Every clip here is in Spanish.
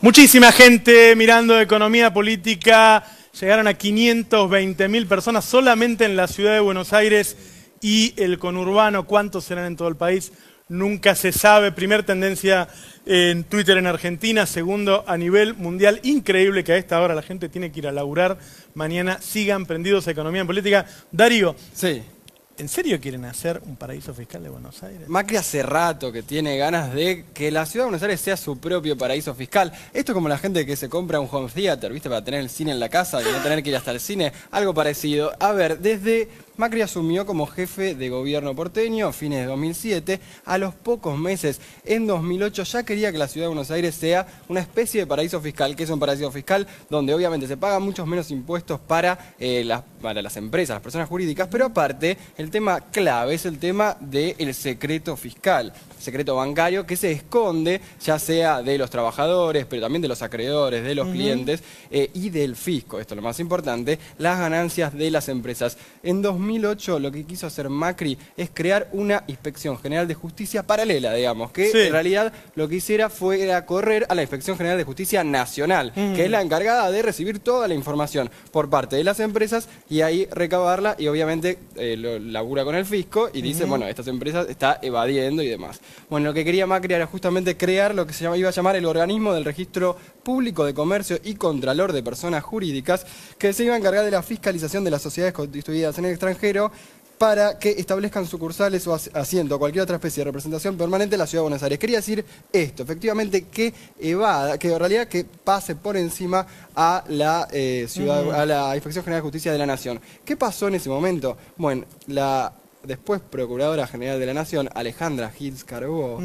Muchísima gente mirando economía política. Llegaron a 520.000 personas solamente en la ciudad de Buenos Aires y el conurbano. ¿Cuántos serán en todo el país? Nunca se sabe. Primer tendencia en Twitter en Argentina. Segundo a nivel mundial. Increíble que a esta hora la gente tiene que ir a laburar. Mañana sigan prendidos a economía en política. Darío. Sí. ¿En serio quieren hacer un paraíso fiscal de Buenos Aires? Macri hace rato que tiene ganas de que la ciudad de Buenos Aires sea su propio paraíso fiscal. Esto es como la gente que se compra un home theater, ¿viste? Para tener el cine en la casa y no tener que ir hasta el cine. Algo parecido. A ver, desde Macri asumió como jefe de gobierno porteño a fines de 2007. A los pocos meses, en 2008, ya quería que la ciudad de Buenos Aires sea una especie de paraíso fiscal. ¿Qué es un paraíso fiscal? Donde obviamente se pagan muchos menos impuestos para las empresas, las personas jurídicas, pero aparte, el tema clave es el tema del secreto fiscal, secreto bancario que se esconde ya sea de los trabajadores, pero también de los acreedores, de los clientes y del fisco. Esto es lo más importante, las ganancias de las empresas. En 2008 lo que quiso hacer Macri es crear una Inspección General de Justicia paralela, digamos, que en realidad lo que hiciera fuera correr a la Inspección General de Justicia Nacional, que es la encargada de recibir toda la información por parte de las empresas y ahí recabarla y obviamente lo labura con el fisco y dice, bueno, estas empresas está evadiendo y demás. Bueno, lo que quería Macri era justamente crear lo que se iba a llamar el organismo del Registro Público de Comercio y Contralor de Personas Jurídicas, que se iba a encargar de la fiscalización de las sociedades constituidas en el extranjero para que establezcan sucursales o asiento o cualquier otra especie de representación permanente en la ciudad de Buenos Aires. Quería decir esto, efectivamente, que evada, que en realidad que pase por encima a la a la Inspección General de Justicia de la Nación. ¿Qué pasó en ese momento? Bueno, la después Procuradora General de la Nación, Alejandra Gils Carbó,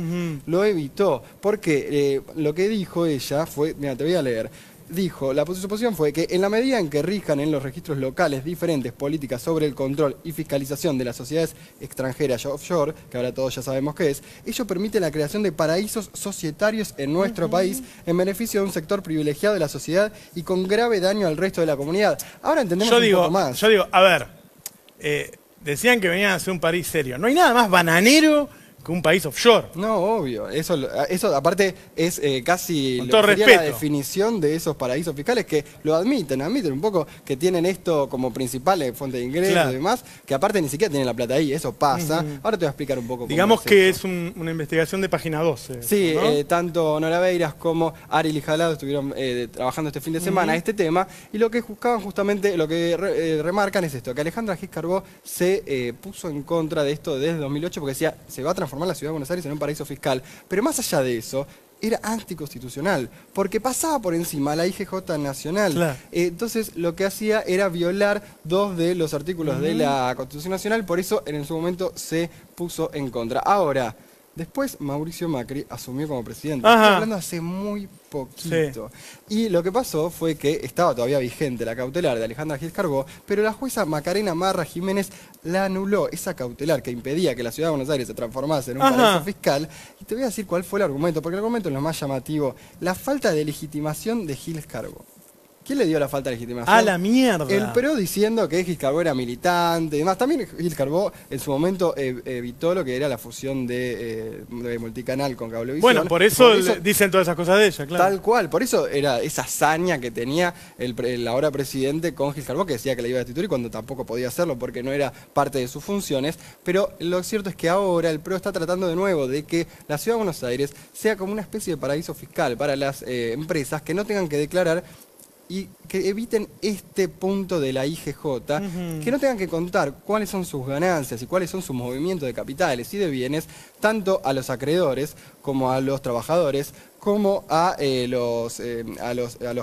lo evitó, porque lo que dijo ella fue, mira, te voy a leer. Dijo, su posición fue que en la medida en que rijan en los registros locales diferentes políticas sobre el control y fiscalización de las sociedades extranjeras offshore, que ahora todos ya sabemos qué es, ello permite la creación de paraísos societarios en nuestro país en beneficio de un sector privilegiado de la sociedad y con grave daño al resto de la comunidad. Ahora entendemos un poco más. Yo digo, a ver, decían que venían a hacer un país serio. No hay nada más bananero que un país offshore. No, obvio. Eso aparte es casi con todo sería respeto. La definición de esos paraísos fiscales que lo admiten un poco, que tienen esto como principal fuente de ingresos y demás, que aparte ni siquiera tienen la plata ahí, eso pasa. Ahora te voy a explicar un poco cómo digamos que es una investigación de Página 12. Sí, ¿no? tanto Nora Beiras como Ari Lijjalado estuvieron trabajando este fin de semana este tema, y lo que buscaban justamente, lo que remarcan es esto, que Alejandra Gils Carbó se puso en contra de esto desde 2008 porque decía, se va a transformar la ciudad de Buenos Aires en un paraíso fiscal, pero más allá de eso, era anticonstitucional, porque pasaba por encima la IGJ nacional. Claro. Entonces lo que hacía era violar dos de los artículos de la Constitución Nacional, por eso en su momento se puso en contra. Ahora, después Mauricio Macri asumió como presidente. Estoy hablando hace muy poquito. Y lo que pasó fue que estaba todavía vigente la cautelar de Alejandra Gils Carbó, pero la jueza Macarena Marra Jiménez la anuló, esa cautelar que impedía que la ciudad de Buenos Aires se transformase en un paraíso fiscal. Y te voy a decir cuál fue el argumento, porque el argumento es lo más llamativo. La falta de legitimación de Gils Carbó. ¿Quién le dio la falta de legitimación? ¡A la mierda! El PRO diciendo que Gils Carbó era militante y demás. También Gils Carbó en su momento evitó lo que era la fusión de Multicanal con Cablevisión. Bueno, por eso dicen todas esas cosas de ella, claro. Tal cual, por eso era esa hazaña que tenía el ahora presidente con Gils Carbó, que decía que la iba a destituir cuando tampoco podía hacerlo porque no era parte de sus funciones. Pero lo cierto es que ahora el PRO está tratando de nuevo de que la ciudad de Buenos Aires sea como una especie de paraíso fiscal para las empresas que no tengan que declarar y que eviten este punto de la IGJ, que no tengan que contar cuáles son sus ganancias y cuáles son sus movimientos de capitales y de bienes, tanto a los acreedores como a los trabajadores, como a los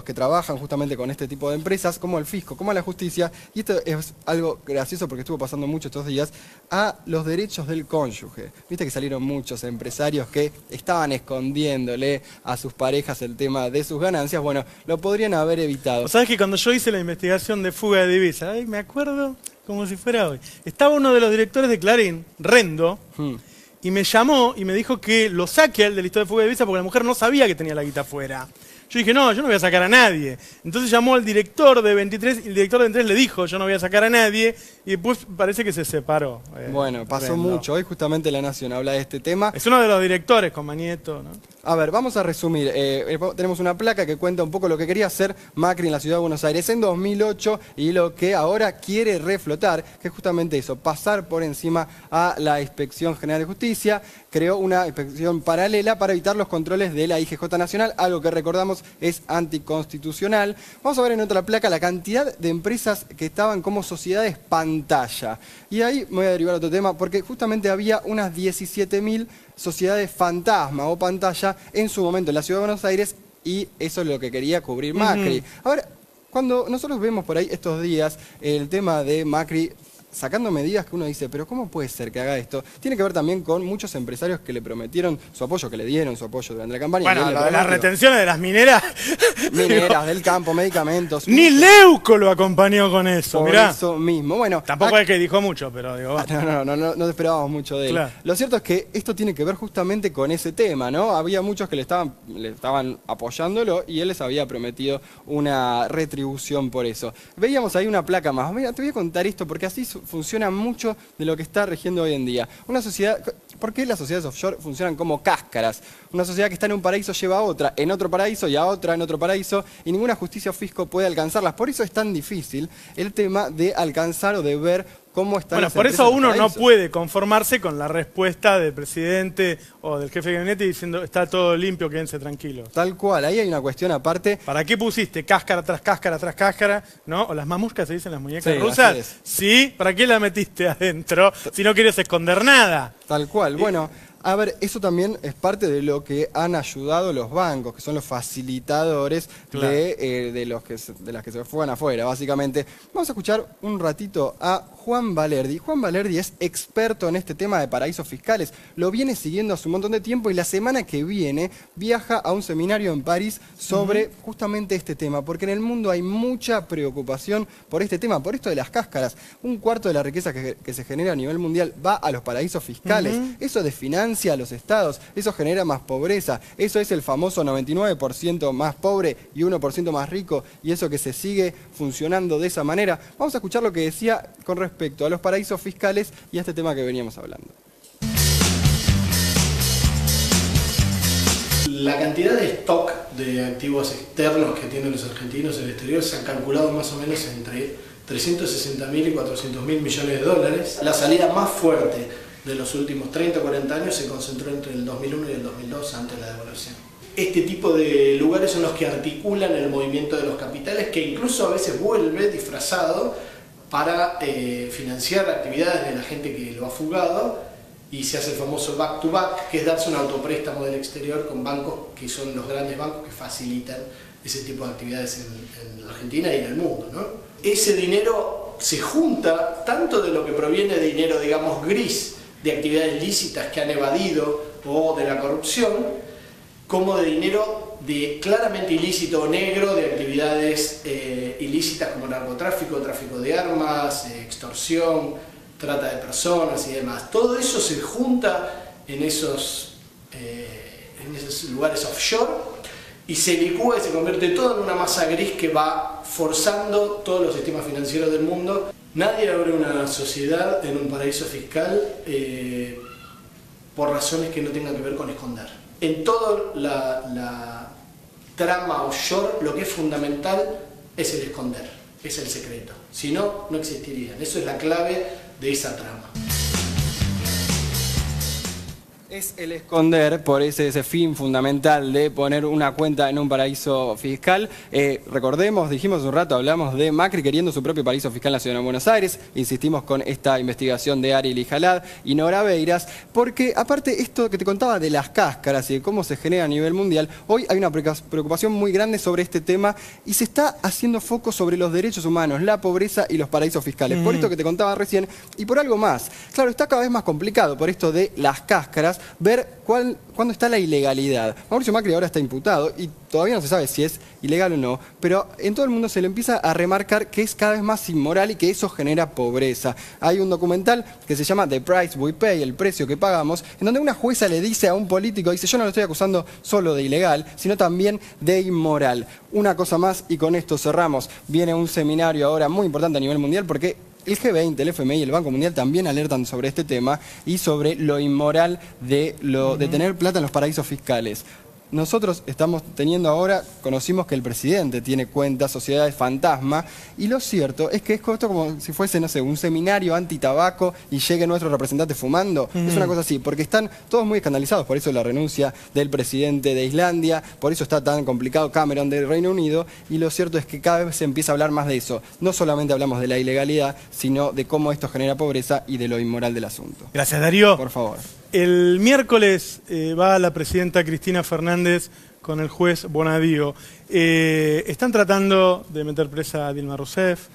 que trabajan justamente con este tipo de empresas, como al fisco, como a la justicia, y esto es algo gracioso porque estuvo pasando mucho estos días, a los derechos del cónyuge. Viste que salieron muchos empresarios que estaban escondiéndole a sus parejas el tema de sus ganancias. Bueno, lo podrían haber evitado. ¿Sabes que cuando yo hice la investigación de fuga de divisas, me acuerdo como si fuera hoy, estaba uno de los directores de Clarín, Rendo, y me llamó y me dijo que lo saque al del listado de fuga de divisas porque la mujer no sabía que tenía la guita afuera. Yo dije, no, yo no voy a sacar a nadie. Entonces llamó al director de 23 y el director de 23 le dijo, yo no voy a sacar a nadie. Y después parece que se separó. Bueno, pasó mucho. Hoy justamente La Nación habla de este tema. Es uno de los directores con Manieto, ¿no? A ver, vamos a resumir. Tenemos una placa que cuenta un poco lo que quería hacer Macri en la Ciudad de Buenos Aires en 2008 y lo que ahora quiere reflotar, que es justamente eso, pasar por encima a la Inspección General de Justicia. Creó una inspección paralela para evitar los controles de la IGJ Nacional, algo que recordamos es anticonstitucional. Vamos a ver en otra placa la cantidad de empresas que estaban como sociedades pantalla. Y ahí me voy a derivar a otro tema, porque justamente había unas 17.000 sociedades fantasma o pantalla en su momento en la Ciudad de Buenos Aires, y eso es lo que quería cubrir Macri. Ahora, cuando nosotros vemos por ahí estos días el tema de Macri sacando medidas que uno dice, pero ¿cómo puede ser que haga esto? Tiene que ver también con muchos empresarios que le prometieron su apoyo, que le dieron su apoyo durante la campaña. Bueno, las retenciones de las mineras. Mineras, del campo, medicamentos. Ni Leuco lo acompañó con eso, por mirá. eso mismo. Bueno, tampoco es que dijo mucho, pero digo, no esperábamos mucho de él. Claro. Lo cierto es que esto tiene que ver justamente con ese tema, ¿no? Había muchos que le estaban apoyándolo y él les había prometido una retribución por eso. Veíamos ahí una placa más. Mira, te voy a contar esto porque así funciona mucho de lo que está rigiendo hoy en día. Una sociedad, ¿por qué las sociedades offshore funcionan como cáscaras? Una sociedad que está en un paraíso lleva a otra en otro paraíso y a otra en otro paraíso y ninguna justicia o fisco puede alcanzarlas. Por eso es tan difícil el tema de alcanzar o de ver cómo están las por empresas eso uno del no paraíso. puede conformarse con la respuesta del presidente o del jefe de gabinete diciendo está todo limpio, quédense tranquilos. Tal cual, ahí hay una cuestión aparte. ¿Para qué pusiste cáscara tras cáscara tras cáscara? ¿No? ¿O las mamuscas se dicen las muñecas Sí, rusas? Sí, ¿para qué la metiste adentro si no quieres esconder nada? Tal cual, bueno. A ver, eso también es parte de lo que han ayudado los bancos, que son los facilitadores de las que se fueron afuera, básicamente. Vamos a escuchar un ratito a Juan Valerdi. Juan Valerdi es experto en este tema de paraísos fiscales. Lo viene siguiendo hace un montón de tiempo y la semana que viene viaja a un seminario en París sobre justamente este tema, porque en el mundo hay mucha preocupación por este tema, por esto de las cáscaras. Un cuarto de la riqueza que se genera a nivel mundial va a los paraísos fiscales. Eso desfinancia a los estados, eso genera más pobreza, eso es el famoso 99% más pobre y 1% más rico, y eso que se sigue funcionando de esa manera. Vamos a escuchar lo que decía con respecto a los paraísos fiscales y a este tema que veníamos hablando. La cantidad de stock de activos externos que tienen los argentinos en el exterior se han calculado más o menos entre 360.000 y 400.000 millones de dólares. La salida más fuerte de los últimos 30 o 40 años se concentró entre el 2001 y el 2002 antes de la devaluación. Este tipo de lugares son los que articulan el movimiento de los capitales, que incluso a veces vuelve disfrazado para financiar actividades de la gente que lo ha fugado, y se hace el famoso back to back, que es darse un autopréstamo del exterior con bancos que son los grandes bancos que facilitan ese tipo de actividades en la Argentina y en el mundo, ¿no? Ese dinero se junta tanto de lo que proviene de dinero, digamos, gris, de actividades lícitas que han evadido o de la corrupción, como de dinero de claramente ilícito o negro, de actividades ilícitas como narcotráfico, tráfico de armas, extorsión, trata de personas y demás. Todo eso se junta en esos lugares offshore y se licúa y se convierte todo en una masa gris que va forzando todos los sistemas financieros del mundo. Nadie abre una sociedad en un paraíso fiscal por razones que no tengan que ver con esconder. En toda la trama offshore lo que es fundamental es el esconder, es el secreto. Si no, no existirían. Eso es la clave de esa trama. Es el esconder por ese fin fundamental de poner una cuenta en un paraíso fiscal. Recordemos, dijimos un rato, hablamos de Macri queriendo su propio paraíso fiscal en la Ciudad de Buenos Aires. Insistimos con esta investigación de Ariel Ijalad y Nora Beiras, porque aparte esto que te contaba de las cáscaras y de cómo se genera a nivel mundial, hoy hay una preocupación muy grande sobre este tema y se está haciendo foco sobre los derechos humanos, la pobreza y los paraísos fiscales. Por esto que te contaba recién y por algo más. Claro, está cada vez más complicado por esto de las cáscaras, ver cuándo está la ilegalidad. Mauricio Macri ahora está imputado y todavía no se sabe si es ilegal o no, pero en todo el mundo se le empieza a remarcar que es cada vez más inmoral y que eso genera pobreza. Hay un documental que se llama The Price We Pay, el precio que pagamos, en donde una jueza le dice a un político, dice, yo no lo estoy acusando solo de ilegal, sino también de inmoral. Una cosa más y con esto cerramos. Viene un seminario ahora muy importante a nivel mundial porque el G20, el FMI y el Banco Mundial también alertan sobre este tema y sobre lo inmoral de tener plata en los paraísos fiscales. Nosotros estamos teniendo ahora, conocimos que el presidente tiene cuentas, sociedades fantasma, y lo cierto es que es esto como si fuese, no sé, un seminario anti-tabaco y llegue nuestro representante fumando. Es una cosa así, porque están todos muy escandalizados, por eso la renuncia del presidente de Islandia, por eso está tan complicado Cameron del Reino Unido, y lo cierto es que cada vez se empieza a hablar más de eso. No solamente hablamos de la ilegalidad, sino de cómo esto genera pobreza y de lo inmoral del asunto. Gracias, Darío. Por favor. El miércoles va la presidenta Cristina Fernández con el juez Bonadío. Están tratando de meter presa a Dilma Rousseff,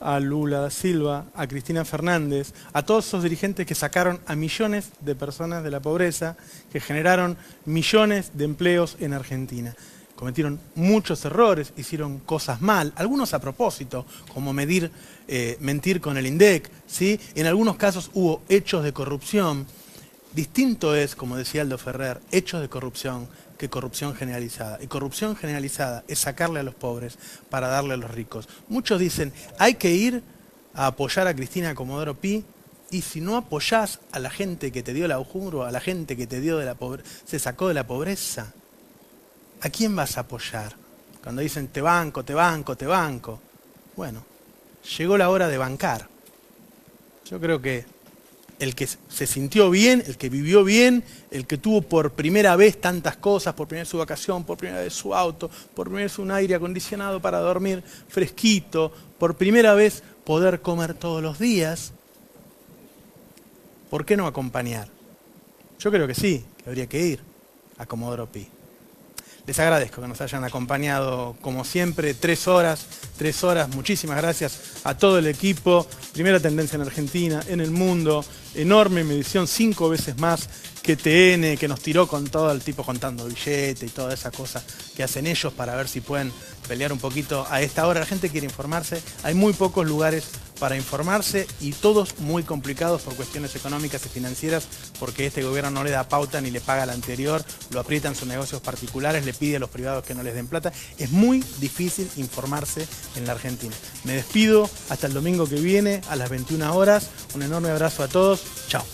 a Lula da Silva, a Cristina Fernández, a todos esos dirigentes que sacaron a millones de personas de la pobreza, que generaron millones de empleos en Argentina. Cometieron muchos errores, hicieron cosas mal, algunos a propósito, como mentir con el INDEC, ¿sí? En algunos casos hubo hechos de corrupción. Distinto es, como decía Aldo Ferrer, hechos de corrupción que corrupción generalizada. Y corrupción generalizada es sacarle a los pobres para darle a los ricos. Muchos dicen, hay que ir a apoyar a Cristina Comodoro Pi, y si no apoyás a la gente que te dio la ujuro, a la gente que te dio de la pobreza, se sacó de la pobreza, ¿a quién vas a apoyar? Cuando dicen te banco, te banco, te banco. Bueno, llegó la hora de bancar. Yo creo que el que se sintió bien, el que vivió bien, el que tuvo por primera vez tantas cosas, por primera vez su vacación, por primera vez su auto, por primera vez un aire acondicionado para dormir fresquito, por primera vez poder comer todos los días, ¿por qué no acompañar? Yo creo que sí, que habría que ir a Comodoro Pi. Les agradezco que nos hayan acompañado como siempre, 3 horas, muchísimas gracias a todo el equipo, primera tendencia en Argentina, en el mundo, enorme medición, 5 veces más que TN, que nos tiró con todo el tipo contando billete y toda esa cosa que hacen ellos para ver si pueden pelear un poquito a esta hora. La gente quiere informarse, hay muy pocos lugares para informarse y todos muy complicados por cuestiones económicas y financieras, porque este gobierno no le da pauta ni le paga al anterior, lo aprietan sus negocios particulares, le pide a los privados que no les den plata. Es muy difícil informarse en la Argentina. Me despido hasta el domingo que viene a las 21 horas. Un enorme abrazo a todos. Chao.